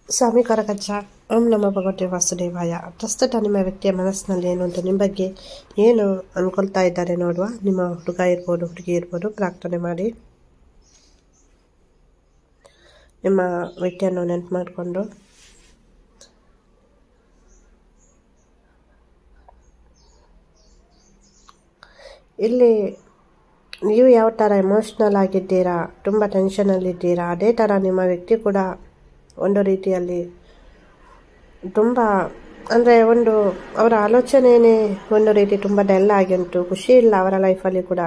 ಸ್ವಾಮಿ ಕರಗಜ್ಜ ಓಂ ನಮ ಭಗವತೆ ವಾಸುದೇವಾಯ. ಪ್ರಸ್ತುತ ನಿಮ್ಮ ವ್ಯಕ್ತಿಯ ಮನಸ್ಸಿನಲ್ಲಿ ಏನು ಅಂತ ನಿಮ್ಮ ಬಗ್ಗೆ ಏನು ಅಂದ್ಕೊಳ್ತಾ ಇದ್ದಾರೆ ನೋಡುವ. ನಿಮ್ಮ ಹುಡುಗ ಇರ್ಬೋದು, ಹುಡುಗಿ ಇರ್ಬೋದು. ಪ್ರಾರ್ಥನೆ ಮಾಡಿ ನಿಮ್ಮ ವ್ಯಕ್ತಿಯನ್ನು ನೆನಪು ಮಾಡಿಕೊಂಡು ಇಲ್ಲಿ ನೀವು ಯಾವ ಥರ ಎಮೋಷ್ನಲ್ ಆಗಿದ್ದೀರಾ, ತುಂಬ ಟೆನ್ಷನಲ್ಲಿದ್ದೀರಾ, ಅದೇ ಥರ ನಿಮ್ಮ ವ್ಯಕ್ತಿ ಕೂಡ ಒಂದು ರೀತಿಯಲ್ಲಿ ತುಂಬ ಅಂದರೆ ಅವರ ಆಲೋಚನೆಯೇ ಒಂದು ರೀತಿ ತುಂಬ ಡಲ್ ಆಗಿ ಉಂಟು. ಖುಷಿ ಇಲ್ಲ ಅವರ ಲೈಫಲ್ಲಿ ಕೂಡ.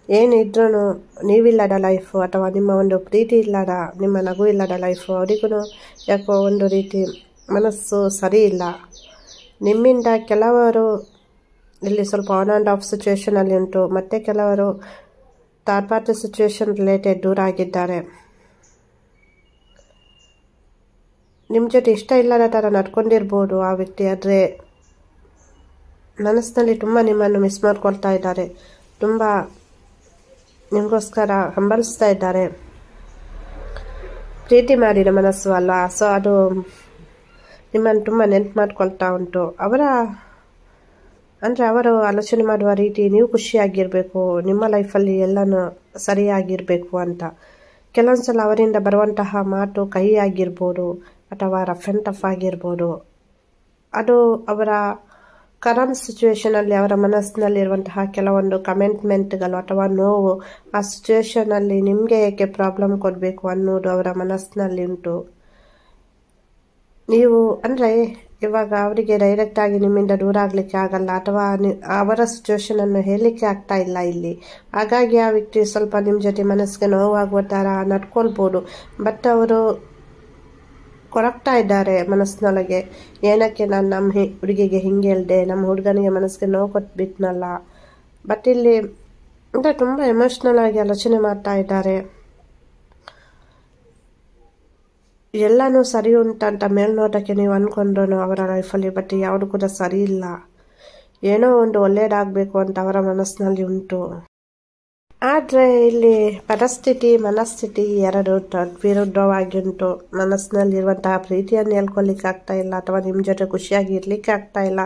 ಏನಿದ್ರೂ ನೀವಿಲ್ಲದ ಲೈಫು ಅಥವಾ ನಿಮ್ಮ ಒಂದು ಪ್ರೀತಿ ಇಲ್ಲದ, ನಿಮ್ಮ ನಗು ಇಲ್ಲದ ಲೈಫು ಅವರಿಗೂ ಯಾಕೋ ಒಂದು ರೀತಿ ಮನಸ್ಸು ಸರಿ ಇಲ್ಲ. ನಿಮ್ಮಿಂದ ಕೆಲವರು ಇಲ್ಲಿ ಸ್ವಲ್ಪ ಆನ್ ಆ್ಯಂಡ್ ಆಫ್ ಸಿಚುವೇಷನಲ್ಲಿ ಉಂಟು, ಮತ್ತು ಕೆಲವರು ಥರ್ಡ್ ಪಾರ್ಟಿ ಸಿಚುವೇಷನ್ ರಿಲೇಟೆಡ್ ದೂರ ಆಗಿದ್ದಾರೆ. ನಿಮ್ಮ ಜೊತೆ ಇಷ್ಟ ಇಲ್ಲದ ಥರ ನಡ್ಕೊಂಡಿರ್ಬೋದು ಆ ವ್ಯಕ್ತಿ, ಆದರೆ ಮನಸ್ಸಿನಲ್ಲಿ ತುಂಬ ನಿಮ್ಮನ್ನು ಮಿಸ್ ಮಾಡ್ಕೊಳ್ತಾ ಇದ್ದಾರೆ, ತುಂಬ ನಿಮಗೋಸ್ಕರ ಹಂಬಲಿಸ್ತಾ ಇದ್ದಾರೆ. ಪ್ರೀತಿ ಮಾಡಿದ ಮನಸ್ಸು ಅಲ್ವಾ, ಸೊ ಅದು ನಿಮ್ಮನ್ನು ತುಂಬ ನೆನಪು ಮಾಡ್ಕೊಳ್ತಾ ಉಂಟು. ಅವರು ಆಲೋಚನೆ ಮಾಡುವ ರೀತಿ ನೀವು ಖುಷಿಯಾಗಿರಬೇಕು, ನಿಮ್ಮ ಲೈಫಲ್ಲಿ ಎಲ್ಲನೂ ಸರಿಯಾಗಿರಬೇಕು ಅಂತ. ಕೆಲವೊಂದು ಸಲ ಅವರಿಂದ ಬರುವಂತಹ ಮಾತು ಕಹಿ ಆಗಿರ್ಬೋದು ಅಥವಾ ರಫ್ ಆ್ಯಂಡ್ ಟಫ್ ಆಗಿರ್ಬೋದು. ಅದು ಅವರ ಕರೆಂಟ್ ಸಿಚುವೇಷನಲ್ಲಿ ಅವರ ಮನಸ್ಸಿನಲ್ಲಿರುವಂತಹ ಕೆಲವೊಂದು ಕಮೆಂಟ್ಮೆಂಟ್ಗಳು ಅಥವಾ ನೋವು, ಆ ಸಿಚುವೇಷನಲ್ಲಿ ನಿಮಗೆ ಏಕೆ ಪ್ರಾಬ್ಲಮ್ ಕೊಡಬೇಕು ಅನ್ನೋದು ಅವರ ಮನಸ್ಸಿನಲ್ಲಿ ಉಂಟು. ನೀವು ಅಂದರೆ ಇವಾಗ ಅವರಿಗೆ ಡೈರೆಕ್ಟಾಗಿ ನಿಮ್ಮಿಂದ ದೂರ ಆಗಲಿಕ್ಕೆ ಆಗಲ್ಲ, ಅಥವಾ ಅವರ ಸಿಚುವೇಷನನ್ನು ಹೇಳಲಿಕ್ಕೆ ಆಗ್ತಾ ಇಲ್ಲ ಇಲ್ಲಿ. ಹಾಗಾಗಿ ಆ ವ್ಯಕ್ತಿ ಸ್ವಲ್ಪ ನಿಮ್ಮ ಜೊತೆ ಮನಸ್ಸಿಗೆ ನೋವಾಗುವ ಥರ ನಡ್ಕೊಳ್ಬೋದು. ಬಟ್ ಅವರು ಕೊರಗ್ತಾ ಇದ್ದಾರೆ ಮನಸ್ಸಿನೊಳಗೆ, ಏನಕ್ಕೆ ನಾನು ನಮ್ಮ ಹುಡುಗಿಗೆ ಹಿಂಗೆ ಹೇಳ್ದೆ, ನಮ್ಮ ಹುಡುಗನಿಗೆ ಮನಸ್ಸಿಗೆ ನೋವು ಕೊಟ್ಬಿಟ್ನಲ್ಲ. ಬಟ್ ಇಲ್ಲಿ ಅಂದರೆ ತುಂಬ ಎಮೋಷ್ನಲ್ ಆಗಿ ಆಲೋಚನೆ ಮಾಡ್ತಾ ಇದ್ದಾರೆ. ಎಲ್ಲನೂ ಸರಿ ಉಂಟಂತ ಮೇಲ್ನೋಟಕ್ಕೆ ನೀವು ಅಂದ್ಕೊಂಡ್ರು ಅವರ ಲೈಫಲ್ಲಿ, ಬಟ್ ಯಾವುದು ಕೂಡ ಸರಿ ಇಲ್ಲ. ಏನೋ ಒಂದು ಒಳ್ಳೇದಾಗಬೇಕು ಅಂತ ಅವರ ಮನಸ್ಸಿನಲ್ಲಿ ಉಂಟು. ಆದರೆ ಇಲ್ಲಿ ಮನಸ್ಥಿತಿ ಎರಡು ವಿರುದ್ಧವಾಗಿ ಉಂಟು. ಮನಸ್ಸಿನಲ್ಲಿರುವಂತಹ ಪ್ರೀತಿಯನ್ನು ಹೇಳ್ಕೊಳ್ಲಿಕ್ಕೆ ಆಗ್ತಾ ಇಲ್ಲ, ಅಥವಾ ನಿಮ್ಮ ಜೊತೆ ಖುಷಿಯಾಗಿ ಇರಲಿಕ್ಕೆ ಆಗ್ತಾ ಇಲ್ಲ.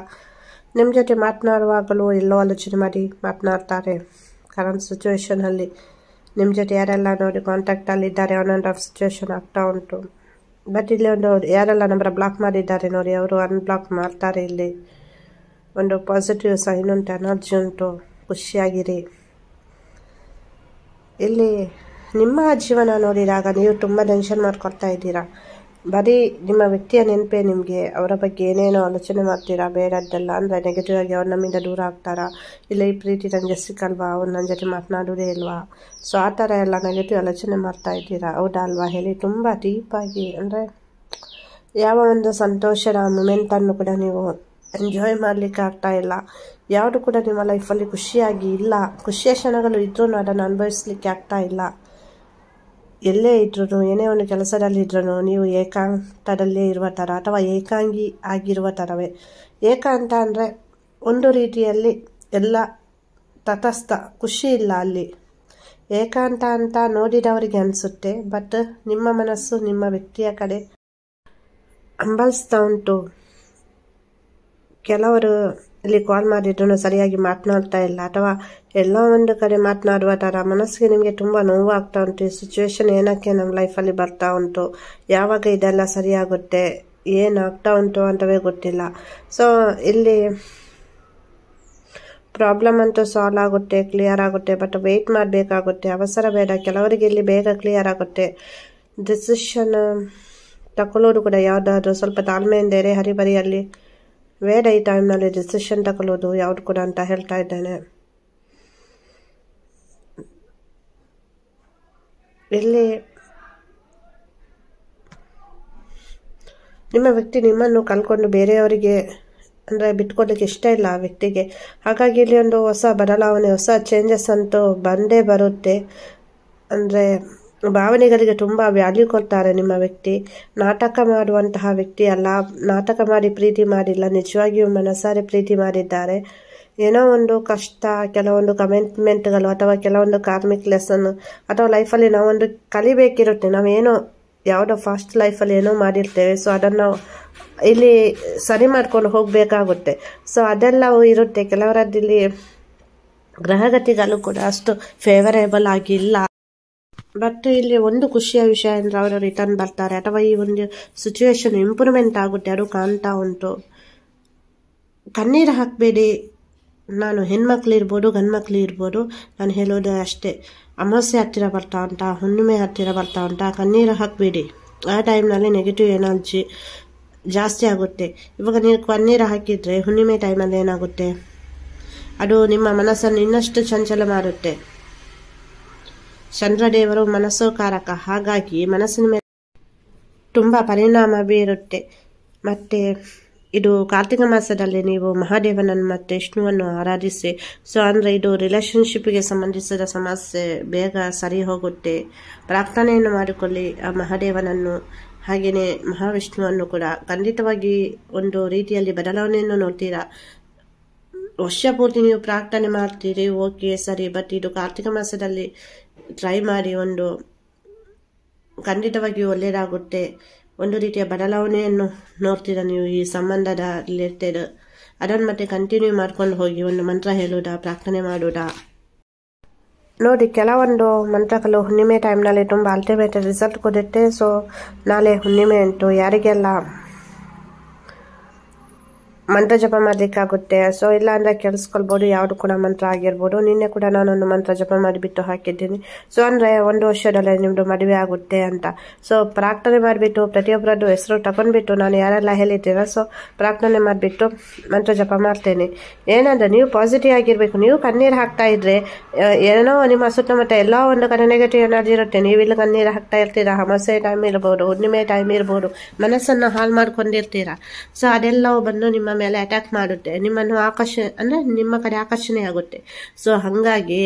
ನಿಮ್ಮ ಜೊತೆ ಮಾತನಾಡುವಾಗಲೂ ಎಲ್ಲೋ ಆಲೋಚನೆ ಮಾಡಿ ಮಾತನಾಡ್ತಾರೆ. ಕರೆಂಟ್ ಸಿಚುವೇಷನಲ್ಲಿ ನಿಮ್ಮ ಜೊತೆ ಯಾರೆಲ್ಲ ನೋಡಿ ಕಾಂಟ್ಯಾಕ್ಟಲ್ಲಿದ್ದಾರೆ, ಆನ್ ಆ್ಯಂಡ್ ಆಫ್ ಸಿಚುವೇಷನ್ ಆಗ್ತಾ ಉಂಟು. ಬಟ್ ಇಲ್ಲಿ ಯಾರೆಲ್ಲ ನಂಬರ್ ಬ್ಲಾಕ್ ಮಾಡಿದ್ದಾರೆ ನೋಡಿ, ಅವರು ಅನ್ಬ್ಲಾಕ್ ಮಾಡ್ತಾರೆ. ಇಲ್ಲಿ ಒಂದು ಪಾಸಿಟಿವ್ ಸೈನ್ ಉಂಟು, ಎನರ್ಜಿ ಉಂಟು, ಖುಷಿಯಾಗಿರಿ. ಇಲ್ಲಿ ನಿಮ್ಮ ಜೀವನ ನೋಡಿದಾಗ ನೀವು ತುಂಬ ಟೆನ್ಷನ್ ಮಾಡ್ಕೊಳ್ತಾ ಇದ್ದೀರಾ. ಬರೀ ನಿಮ್ಮ ವ್ಯಕ್ತಿಯ ನೆನಪೇ ನಿಮಗೆ. ಅವರ ಬಗ್ಗೆ ಏನೇನೋ ಆಲೋಚನೆ ಮಾಡ್ತೀರಾ ಬೇಡದ್ದೆಲ್ಲ, ಅಂದರೆ ನೆಗೆಟಿವ್ ಆಗಿ ಅವ್ರು ನಮ್ಮಿಂದ ದೂರ ಆಗ್ತಾರಾ, ಇಲ್ಲ ಈ ಪ್ರೀತಿ ನನಗೆ ಸಿಕ್ಕಲ್ವಾ, ಅವ್ರು ನನ್ನ ಜೊತೆ ಮಾತನಾಡೋದೇ ಇಲ್ವಾ, ಸೊ ಆ ಥರ ಎಲ್ಲ ನೆಗೆಟಿವ್ ಆಲೋಚನೆ ಮಾಡ್ತಾ ಇದ್ದೀರಾ. ಹೌದಾ ಅಲ್ವಾ ಹೇಳಿ. ತುಂಬ ಡೀಪಾಗಿ ಅಂದರೆ ಯಾವ ಒಂದು ಸಂತೋಷದ ಮೂಮೆಂಟನ್ನು ಕೂಡ ನೀವು ಎಂಜಾಯ್ ಮಾಡಲಿಕ್ಕೆ ಆಗ್ತಾ ಇಲ್ಲ. ಯಾವುದು ಕೂಡ ನಿಮ್ಮ ಲೈಫಲ್ಲಿ ಖುಷಿಯಾಗಿ ಇಲ್ಲ. ಖುಷಿಯ ಕ್ಷಣಗಳು ಇದ್ರೂ ಅದನ್ನು ಅನುಭವಿಸ್ಲಿಕ್ಕೆ ಆಗ್ತಾ ಇಲ್ಲ. ಎಲ್ಲೇ ಇದ್ರೂ, ಏನೇ ಒಂದು ಕೆಲಸದಲ್ಲಿ ಇದ್ರೂ ನೀವು ಏಕಾಂತದಲ್ಲೇ ಇರುವ ಥರ, ಅಥವಾ ಏಕಾಂಗಿ ಆಗಿರುವ ಥರವೇ. ಏಕಾಂತ ಅಂದರೆ ಒಂದು ರೀತಿಯಲ್ಲಿ ಎಲ್ಲ ತಟಸ್ಥ, ಖುಷಿ ಇಲ್ಲ ಅಲ್ಲಿ. ಏಕಾಂತ ಅಂತ ನೋಡಿದವರಿಗೆ ಅನಿಸುತ್ತೆ, ಬಟ್ ನಿಮ್ಮ ಮನಸ್ಸು ನಿಮ್ಮ ವ್ಯಕ್ತಿಯ ಕಡೆ ಹಂಬಲಿಸ್ತಾ ಉಂಟು. ಕೆಲವರು ಇಲ್ಲಿ ಕಾಲ್ ಮಾಡಿದ್ರು ಸರಿಯಾಗಿ ಮಾತನಾಡ್ತಾ ಇಲ್ಲ, ಅಥವಾ ಎಲ್ಲೋ ಒಂದು ಕಡೆ ಮಾತನಾಡುವ ಥರ. ಮನಸ್ಸಿಗೆ ನಿಮಗೆ ತುಂಬ ನೋವಾಗ್ತಾ ಉಂಟು. ಈ ಸಿಚುವೇಶನ್ ಏನಕ್ಕೆ ನಮ್ಮ ಲೈಫಲ್ಲಿ ಬರ್ತಾ ಉಂಟು, ಯಾವಾಗ ಇದೆಲ್ಲ ಸರಿಯಾಗುತ್ತೆ, ಏನಾಗ್ತಾ ಉಂಟು ಅಂತವೇ ಗೊತ್ತಿಲ್ಲ. ಸೊ ಇಲ್ಲಿ ಪ್ರಾಬ್ಲಮ್ ಅಂತೂ ಸಾಲ್ವ್ ಆಗುತ್ತೆ, ಕ್ಲಿಯರ್ ಆಗುತ್ತೆ, ಬಟ್ ವೆಯ್ಟ್ ಮಾಡಬೇಕಾಗುತ್ತೆ. ಅವಸರ ಬೇಡ. ಕೆಲವರಿಗೆ ಇಲ್ಲಿ ಬೇಗ ಕ್ಲಿಯರ್ ಆಗುತ್ತೆ. ಡಿಸಿಷನ್ ತಗೊಳ್ಳೋದು ಕೂಡ ಯಾವುದಾದ್ರೂ ಸ್ವಲ್ಪ ತಾಳ್ಮೆಯಿಂದ ಹರಿಬರಿಯಲ್ಲಿ ಬೇಡ ಈ ಟೈಮ್ನಲ್ಲಿ ಡಿಸಿಷನ್ ತಗೊಳ್ಳೋದು ಯಾವುದು ಕೂಡ ಅಂತ ಹೇಳ್ತಾ ಇದ್ದೇನೆ. ಇಲ್ಲಿ ನಿಮ್ಮ ವ್ಯಕ್ತಿ ನಿಮ್ಮನ್ನು ಕಳ್ಕೊಂಡು ಬೇರೆಯವರಿಗೆ ಅಂದರೆ ಬಿಟ್ಕೊಡ್ಲಿಕ್ಕೆ ಇಷ್ಟ ಇಲ್ಲ ಆ ವ್ಯಕ್ತಿಗೆ. ಹಾಗಾಗಿ ಇಲ್ಲಿ ಒಂದು ಹೊಸ ಬದಲಾವಣೆ, ಹೊಸ ಚೇಂಜಸ್ ಅಂತೂ ಬಂದೇ ಬರುತ್ತೆ. ಅಂದರೆ ಭಾವನೆಗಳಿಗೆ ತುಂಬ ವ್ಯಾಲ್ಯೂ ಕೊಡ್ತಾರೆ ನಿಮ್ಮ ವ್ಯಕ್ತಿ. ನಾಟಕ ಮಾಡುವಂತಹ ವ್ಯಕ್ತಿ ಅಲ್ಲ, ನಾಟಕ ಮಾಡಿ ಪ್ರೀತಿ ಮಾಡಿಲ್ಲ, ನಿಜವಾಗಿಯೂ ಮನಸಾರೆ ಪ್ರೀತಿ ಮಾಡಿದ್ದಾರೆ. ಏನೋ ಒಂದು ಕಷ್ಟ, ಕೆಲವೊಂದು ಕಮಿಟ್ಮೆಂಟ್ಗಳು, ಅಥವಾ ಕೆಲವೊಂದು ಕಾರ್ಮಿಕ್ ಲೆಸನ್, ಅಥವಾ ಲೈಫಲ್ಲಿ ನಾವೊಂದು ಕಲಿಬೇಕಿರುತ್ತೆ. ನಾವೇನೋ ಯಾವುದೋ ಫಾಸ್ಟ್ ಲೈಫಲ್ಲಿ ಏನೋ ಮಾಡಿರ್ತೇವೆ. ಸೊ ಅದನ್ನು ಇಲ್ಲಿ ಸರಿ ಮಾಡ್ಕೊಂಡು ಹೋಗಬೇಕಾಗುತ್ತೆ. ಸೊ ಅದೆಲ್ಲವೂ ಇರುತ್ತೆ. ಕೆಲವರದ್ದಿಲ್ಲಿ ಗ್ರಹಗತಿಗಳು ಕೂಡ ಅಷ್ಟು ಫೇವರೇಬಲ್ ಆಗಿಲ್ಲ. ಬಟ್ ಇಲ್ಲಿ ಒಂದು ಖುಷಿಯ ವಿಷಯ ಅಂದರೆ ಅವರು ರಿಟರ್ನ್ ಬರ್ತಾರೆ ಅಥವಾ ಈ ಒಂದು ಸಿಚುವೇಶನ್ ಇಂಪ್ರೂವ್ಮೆಂಟ್ ಆಗುತ್ತೆ, ಅದು ಕಾಣ್ತಾ ಉಂಟು. ಕಣ್ಣೀರು ಹಾಕಬೇಡಿ. ನಾನು ಹೆಣ್ಮಕ್ಳು ಇರ್ಬೋದು ಗಂಡು ಮಕ್ಳು ಇರ್ಬೋದು, ನಾನು ಹೇಳೋದು ಅಷ್ಟೇ. ಅಮಾವಾಸ್ಯೆ ಹತ್ತಿರ ಬರ್ತಾ ಉಂಟಾ, ಹುಣ್ಣಿಮೆ ಹತ್ತಿರ ಬರ್ತಾ ಉಂಟಾ, ಕಣ್ಣೀರು ಹಾಕಬೇಡಿ. ಆ ಟೈಮ್ನಲ್ಲಿ ನೆಗೆಟಿವ್ ಎನರ್ಜಿ ಜಾಸ್ತಿ ಆಗುತ್ತೆ. ಇವಾಗ ನೀವು ಕಣ್ಣೀರು ಹಾಕಿದರೆ ಹುಣ್ಣಿಮೆ ಟೈಮಲ್ಲಿ ಏನಾಗುತ್ತೆ, ಅದು ನಿಮ್ಮ ಮನಸ್ಸನ್ನು ಇನ್ನಷ್ಟು ಚಂಚಲ ಮಾಡುತ್ತೆ. ಚಂದ್ರದೇವರು ಮನಸ್ಸು ಕಾರಕ, ಹಾಗಾಗಿ ಮನಸ್ಸಿನ ಮೇಲೆ ತುಂಬ ಪರಿಣಾಮ ಬೀರುತ್ತೆ. ಮತ್ತು ಇದು ಕಾರ್ತಿಕ ಮಾಸದಲ್ಲಿ ನೀವು ಮಹಾದೇವನನ್ನು ಮತ್ತು ವಿಷ್ಣುವನ್ನು ಆರಾಧಿಸಿ. ಸೊ ಅಂದರೆ ಇದು ರಿಲೇಷನ್ಶಿಪ್ಗೆ ಸಂಬಂಧಿಸಿದ ಸಮಸ್ಯೆ ಬೇಗ ಸರಿ ಹೋಗುತ್ತೆ. ಪ್ರಾರ್ಥನೆಯನ್ನು ಮಾಡಿಕೊಳ್ಳಿ ಆ ಮಹಾದೇವನನ್ನು, ಹಾಗೆಯೇ ಮಹಾವಿಷ್ಣುವನ್ನು ಕೂಡ. ಖಂಡಿತವಾಗಿ ಒಂದು ರೀತಿಯಲ್ಲಿ ಬದಲಾವಣೆಯನ್ನು ನೋಡ್ತೀರಾ. ವರ್ಷ ಪೂರ್ತಿ ನೀವು ಪ್ರಾರ್ಥನೆ ಮಾಡ್ತೀರಿ, ಓಕೆ ಸರಿ, ಬಟ್ ಇದು ಕಾರ್ತಿಕ ಮಾಸದಲ್ಲಿ ಟ್ರೈ ಮಾಡಿ. ಒಂದು ಖಂಡಿತವಾಗಿ ಒಳ್ಳೆಯದಾಗುತ್ತೆ. ಒಂದು ರೀತಿಯ ಬದಲಾವಣೆಯನ್ನು ನೋಡ್ತೀರಾ ನೀವು ಈ ಸಂಬಂಧದ ರಿಲೇಟೆಡ್. ಅದನ್ನು ಮತ್ತೆ ಕಂಟಿನ್ಯೂ ಮಾಡ್ಕೊಂಡು ಹೋಗಿ. ಒಂದು ಮಂತ್ರ ಹೇಳೋದಾ, ಪ್ರಾರ್ಥನೆ ಮಾಡೋದಾ ನೋಡಿ. ಕೆಲವೊಂದು ಮಂತ್ರಗಳು ಹುಣ್ಣಿಮೆ ಟೈಮ್ನಲ್ಲಿ ತುಂಬ ಅಲ್ಟಿಮೇಟ್ ರಿಸಲ್ಟ್ ಕೊಡುತ್ತೆ. ಸೊ ನಾಳೆ ಹುಣ್ಣಿಮೆ ಉಂಟು, ಯಾರಿಗೆಲ್ಲ ಮಂತ್ರ ಜಪ ಮಾಡಲಿಕ್ಕಾಗುತ್ತೆ. ಸೊ ಇಲ್ಲ ಅಂದರೆ ಕೇಳಿಸ್ಕೊಳ್ಬೋದು, ಯಾವುದು ಕೂಡ ಮಂತ್ರ ಆಗಿರ್ಬೋದು. ನಿನ್ನೆ ಕೂಡ ನಾನೊಂದು ಮಂತ್ರ ಜಪ ಮಾಡಿಬಿಟ್ಟು ಹಾಕಿದ್ದೀನಿ. ಸೊ ಅಂದರೆ 1 ವರ್ಷದಲ್ಲೇ ನಿಮ್ಮದು ಮದುವೆ ಆಗುತ್ತೆ ಅಂತ. ಸೊ ಪ್ರಾರ್ಥನೆ ಮಾಡಿಬಿಟ್ಟು ಪ್ರತಿಯೊಬ್ಬರದ್ದು ಹೆಸರು ತಗೊಂಡ್ಬಿಟ್ಟು ನಾನು ಯಾರೆಲ್ಲ ಹೇಳಿದ್ದೀರ, ಸೊ ಪ್ರಾರ್ಥನೆ ಮಾಡಿಬಿಟ್ಟು ಮಂತ್ರ ಜಪ ಮಾಡ್ತೇನೆ. ಏನಂದರೆ ನೀವು ಪಾಸಿಟಿವ್ ಆಗಿರಬೇಕು. ನೀವು ಕಣ್ಣೀರು ಹಾಕ್ತಾ ಇದ್ರೆ ಏನೋ ನಿಮ್ಮ ಸುತ್ತಮುತ್ತ ಎಲ್ಲ ಒಂದು ಕಡೆ ನೆಗೆಟಿವ್ ಎನರ್ಜಿ ಇರುತ್ತೆ. ನೀವು ಇಲ್ಲಿ ಕಣ್ಣೀರು ಹಾಕ್ತಾ ಇರ್ತೀರಾ, ಅಮಾವಾಸ್ಯೆ ಟೈಮ್ ಇರ್ಬೋದು, ಹುಣ್ಣಿಮೆ ಟೈಮ್ ಇರ್ಬೋದು, ಮನಸ್ಸನ್ನು ಹಾಳು ಮಾಡ್ಕೊಂಡಿರ್ತೀರಾ. ಸೊ ಅದೆಲ್ಲವೂ ಬಂದು ನಿಮ್ಮ ಮೇಲೆ ಅಟ್ಯಾಕ್ ಮಾಡುತ್ತೆ, ನಿಮ್ಮನ್ನು ನಿಮ್ಮ ಕಡೆ ಆಕರ್ಷಣೆ ಆಗುತ್ತೆ. ಸೊ ಹಾಗಾಗಿ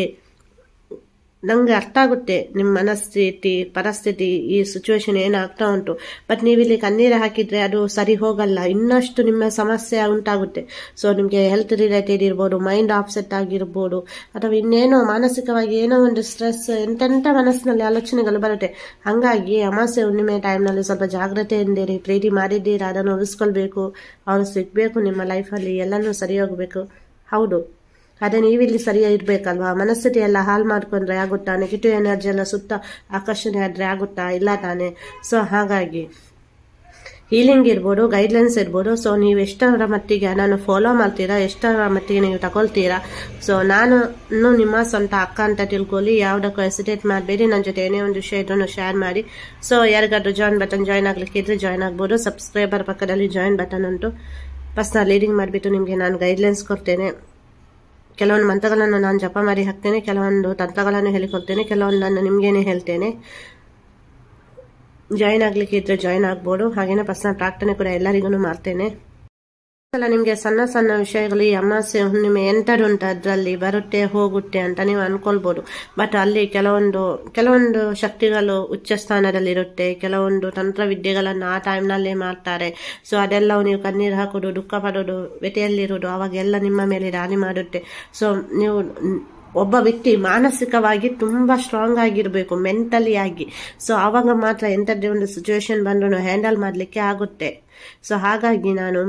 ನಂಗೆ ಅರ್ಥ ಆಗುತ್ತೆ ನಿಮ್ಮ ಮನಸ್ಥಿತಿ ಪರಿಸ್ಥಿತಿ, ಈ ಸಿಚುವೇಶನ್ ಏನಾಗ್ತಾ ಉಂಟು. ಬಟ್ ನೀವಿಲ್ಲಿ ಕಣ್ಣೀರು ಹಾಕಿದ್ರೆ ಅದು ಸರಿ ಹೋಗಲ್ಲ, ಇನ್ನಷ್ಟು ನಿಮ್ಮ ಸಮಸ್ಯೆ ಉಂಟಾಗುತ್ತೆ. ಸೊ ನಿಮಗೆ ಹೆಲ್ತ್ ರಿಲೇಟೆಡ್ ಇರ್ಬೋದು, ಮೈಂಡ್ ಆಪ್ಸೆಟ್ ಆಗಿರ್ಬೋದು, ಅಥವಾ ಇನ್ನೇನೋ ಮಾನಸಿಕವಾಗಿ ಏನೋ ಒಂದು ಸ್ಟ್ರೆಸ್, ಎಂತೆಂಥ ಮನಸ್ಸಿನಲ್ಲಿ ಆಲೋಚನೆಗಳು ಬರುತ್ತೆ. ಹಾಗಾಗಿ ಅಮಾವಾಸ್ಯೆ ಹುಣ್ಣಿಮೆ ಟೈಮ್ನಲ್ಲಿ ಸ್ವಲ್ಪ ಜಾಗ್ರತೆಯಿಂದಿರಿ. ಪ್ರೀತಿ ಮಾಡಿದ್ದೀರಾ, ಅದನ್ನು ಉಳಿಸ್ಕೊಳ್ಬೇಕು. ಅವರು ಸಿಗಬೇಕು ನಿಮ್ಮ ಲೈಫಲ್ಲಿ, ಎಲ್ಲನೂ ಸರಿ ಹೋಗಬೇಕು. ಹೌದು, ಅದೇ ನೀವಿಲ್ಲಿ ಸರಿಯಾಗಿ ಇರಬೇಕಲ್ವಾ. ಮನಸ್ಥಿತಿ ಎಲ್ಲ ಹಾಳು ಮಾಡ್ಕೊಂಡ್ರೆ ಆಗುತ್ತಾ? ನೆಗೆಟಿವ್ ಎನರ್ಜಿ ಎಲ್ಲ ಸುತ್ತ ಆಕರ್ಷಣೆ ಆದರೆ ಆಗುತ್ತಾ? ಇಲ್ಲ ತಾನೆ. ಸೊ ಹಾಗಾಗಿ ಹೀಲಿಂಗ್ ಇರ್ಬೋದು, ಗೈಡ್ಲೈನ್ಸ್ ಇರ್ಬೋದು. ಸೊ ನೀವು ಎಷ್ಟರ ಮಟ್ಟಿಗೆ ನಾನು ಫಾಲೋ ಮಾಡ್ತೀರಾ, ಎಷ್ಟರ ಮಟ್ಟಿಗೆ ನೀವು ತಗೊಳ್ತೀರಾ. ಸೊ ನಾನು ನಿಮ್ಮ ಸ್ವಂತ ಅಕ್ಕ ಅಂತ ತಿಳ್ಕೊಳ್ಳಿ. ಯಾವುದಕ್ಕೂ ಹೆಸಿಟೇಟ್ ಮಾಡಬೇಡಿ. ನನ್ನ ಜೊತೆ ಏನೇ ಒಂದು ವಿಷಯ ಇದ್ರೂ ಶೇರ್ ಮಾಡಿ. ಸೊ ಯಾರಿಗಾದ್ರೂ ಜಾಯಿನ್ ಬಟನ್ ಜಾಯಿನ್ ಆಗ್ಲಿಕ್ಕೆ ಇದ್ರೆ ಜಾಯಿನ್ ಆಗ್ಬೋದು. ಸಬ್ಸ್ಕ್ರೈಬರ್ ಪಕ್ಕದಲ್ಲಿ ಜಾಯಿನ್ ಬಟನ್ ಉಂಟು. ಪರ್ಸನಲ್ ಲೀಡಿಂಗ್ ಮಾಡಿಬಿಟ್ಟು ನಿಮಗೆ ನಾನು ಗೈಡ್ಲೈನ್ಸ್ ಕೊಡ್ತೇನೆ. ಕೆಲವೊಂದು ಮಂತ್ರಗಳನ್ನು ನಾನು ಜಪ ಮಾಡಿ ಹಾಕ್ತೇನೆ, ಕೆಲವೊಂದು ತಂತ್ರಗಳನ್ನು ಹೇಳಿಕೊಡ್ತೇನೆ, ಕೆಲವೊಂದನ್ನು ನಿಮಗೇನೆ ಹೇಳ್ತೇನೆ. ಜಾಯಿನ್ ಆಗ್ಲಿಕ್ಕೆ ಇದ್ರೆ ಜಾಯಿನ್ ಆಗ್ಬೋದು. ಹಾಗೇನೆ ಪರ್ಸನಲ್ ಪ್ರಾರ್ಥನೆ ಕೂಡ ಎಲ್ಲರಿಗೂ ಮಾಡ್ತೇನೆ. ನಿಮಗೆ ಸಣ್ಣ ಸಣ್ಣ ವಿಷಯಗಳು ಈ ಅಮಾವಾಸ್ಯೆ ಹುಣ್ಣಿಮೆ ಎಂಥದುಂಟು ಅದರಲ್ಲಿ ಬರುತ್ತೆ ಹೋಗುತ್ತೆ ಅಂತ ನೀವು ಅನ್ಕೊಳ್ಬೋದು. ಬಟ್ ಅಲ್ಲಿ ಕೆಲವೊಂದು ಶಕ್ತಿಗಳು ಉಚ್ಚ ಸ್ಥಾನದಲ್ಲಿರುತ್ತೆ. ಕೆಲವೊಂದು ತಂತ್ರವಿದ್ಯೆಗಳನ್ನು ಆ ಟೈಮ್ನಲ್ಲೇ ಮಾಡ್ತಾರೆ. ಸೊ ಅದೆಲ್ಲವೂ ನೀವು ಕಣ್ಣೀರು ಹಾಕೋದು, ದುಃಖ ಪಡೋದು, ವ್ಯಥೆಯಲ್ಲಿರೋದು, ಅವಾಗೆಲ್ಲ ನಿಮ್ಮ ಮೇಲೆ ರಾಣಿ ಮಾಡುತ್ತೆ. ಸೊ ನೀವು ಒಬ್ಬ ವ್ಯಕ್ತಿ ಮಾನಸಿಕವಾಗಿ ತುಂಬಾ ಸ್ಟ್ರಾಂಗ್ ಆಗಿರಬೇಕು, ಮೆಂಟಲಿ ಆಗಿ. ಸೊ ಆವಾಗ ಮಾತ್ರ ಎಂಥದ್ದೇ ಒಂದು ಸಿಚುವೇಶನ್ ಬಂದ್ರು ಹ್ಯಾಂಡಲ್ ಮಾಡಲಿಕ್ಕೆ ಆಗುತ್ತೆ. ಸೊ ಹಾಗಾಗಿ ನಾನು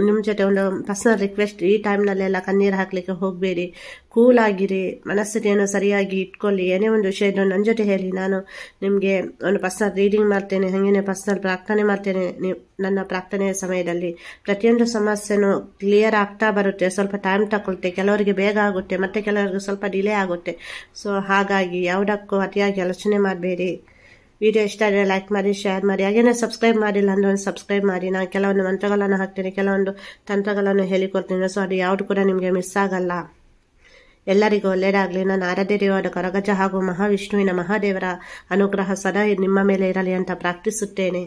ನಿಮ್ಮ ಜೊತೆ ಒಂದು ಪರ್ಸನಲ್ ರಿಕ್ವೆಸ್ಟ್, ಈ ಟೈಮ್ನಲ್ಲೆಲ್ಲ ಕಣ್ಣೀರು ಹಾಕ್ಲಿಕ್ಕೆ ಹೋಗಬೇಡಿ, ಕೂಲ್ ಆಗಿರಿ, ಮನಸ್ಥಿತಿಯನ್ನು ಸರಿಯಾಗಿ ಇಟ್ಕೊಳ್ಳಿ. ಏನೇ ಒಂದು ವಿಷಯ ಇದ್ರೂ ನನ್ನ ಜೊತೆ ಹೇಳಿ, ನಾನು ನಿಮಗೆ ಒಂದು ಪರ್ಸನಲ್ ರೀಡಿಂಗ್ ಮಾಡ್ತೇನೆ, ಹಾಗೇನೆ ಪರ್ಸನಲ್ ಪ್ರಾರ್ಥನೆ ಮಾಡ್ತೇನೆ. ನೀವು ನನ್ನ ಪ್ರಾರ್ಥನೆಯ ಸಮಯದಲ್ಲಿ ಪ್ರತಿಯೊಂದು ಸಮಸ್ಯೆನೂ ಕ್ಲಿಯರ್ ಆಗ್ತಾ ಬರುತ್ತೆ. ಸ್ವಲ್ಪ ಟೈಮ್ ತಗೊಳುತ್ತೆ, ಕೆಲವರಿಗೆ ಬೇಗ ಆಗುತ್ತೆ, ಮತ್ತೆ ಕೆಲವರಿಗೆ ಸ್ವಲ್ಪ ಡಿಲೇ ಆಗುತ್ತೆ. ಸೊ ಹಾಗಾಗಿ ಯಾವುದಕ್ಕೂ ಅತಿಯಾಗಿ ಆಲೋಚನೆ ಮಾಡಬೇಡಿ. ವಿಡಿಯೋ ಇಷ್ಟ ಆದರೆ ಲೈಕ್ ಮಾಡಿ, ಶೇರ್ ಮಾಡಿ, ಹಾಗೇನೆ ಸಬ್ಸ್ಕ್ರೈಬ್ ಮಾಡಿಲ್ಲ ಅಂದ್ರೆ ಸಬ್ಸ್ಕ್ರೈಬ್ ಮಾಡಿ. ನಾನು ಕೆಲವೊಂದು ಮಂತ್ರಗಳನ್ನು ಹಾಕ್ತೇನೆ, ಕೆಲವೊಂದು ತಂತ್ರಗಳನ್ನು ಹೇಳಿಕೊಡ್ತೇನೆ. ಸೊ ಅದು ಯಾವುದು ಕೂಡ ನಿಮಗೆ ಮಿಸ್ ಆಗಲ್ಲ. ಎಲ್ಲರಿಗೂ ಒಳ್ಳೆಯದಾಗಲಿ. ನಾನು ಆರಾಧ್ಯದೇವಾದ ಕರಗಜ ಹಾಗೂ ಮಹಾವಿಷ್ಣುವಿನ ಮಹಾದೇವರ ಅನುಗ್ರಹ ಸದಾ ನಿಮ್ಮ ಮೇಲೆ ಇರಲಿ ಅಂತ ಪ್ರಾರ್ಥಿಸುತ್ತೇನೆ.